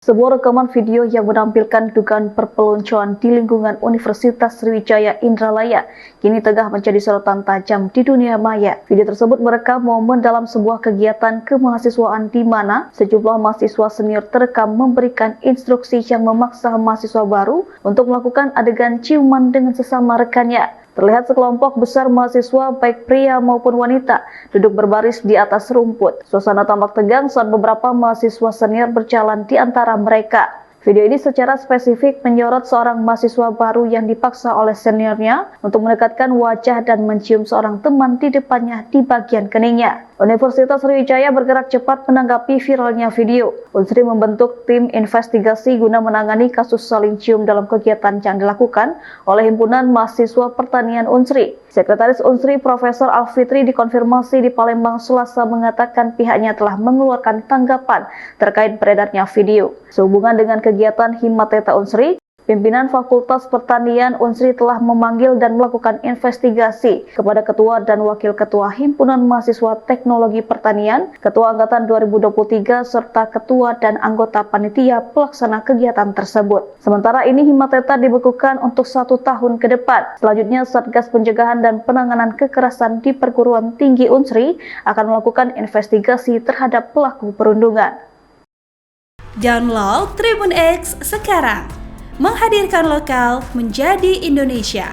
Sebuah rekaman video yang menampilkan dugaan perpeloncoan di lingkungan Universitas Sriwijaya Indralaya kini tengah menjadi sorotan tajam di dunia maya. Video tersebut merekam momen dalam sebuah kegiatan kemahasiswaan di mana sejumlah mahasiswa senior terekam memberikan instruksi yang memaksa mahasiswa baru untuk melakukan adegan ciuman dengan sesama rekannya. Terlihat sekelompok besar mahasiswa baik pria maupun wanita duduk berbaris di atas rumput. Suasana tampak tegang saat beberapa mahasiswa senior berjalan di antara mereka. Video ini secara spesifik menyorot seorang mahasiswa baru yang dipaksa oleh seniornya untuk mendekatkan wajah dan mencium seorang teman di depannya di bagian keningnya. Universitas Sriwijaya bergerak cepat menanggapi viralnya video. Unsri membentuk tim investigasi guna menangani kasus saling cium dalam kegiatan yang dilakukan oleh Himpunan Mahasiswa Pertanian Unsri. Sekretaris Unsri Profesor Alfitri dikonfirmasi di Palembang Selasa mengatakan pihaknya telah mengeluarkan tanggapan terkait beredarnya video. Sehubungan dengan kegiatan Himateta Unsri, pimpinan Fakultas Pertanian Unsri telah memanggil dan melakukan investigasi kepada Ketua dan Wakil Ketua Himpunan Mahasiswa Teknologi Pertanian, Ketua Angkatan 2023, serta Ketua dan anggota panitia pelaksana kegiatan tersebut. Sementara ini Himateta dibekukan untuk 1 tahun ke depan. Selanjutnya Satgas Pencegahan dan Penanganan Kekerasan di Perguruan Tinggi Unsri akan melakukan investigasi terhadap pelaku perundungan. Download Tribun X sekarang. Menghadirkan lokal menjadi Indonesia.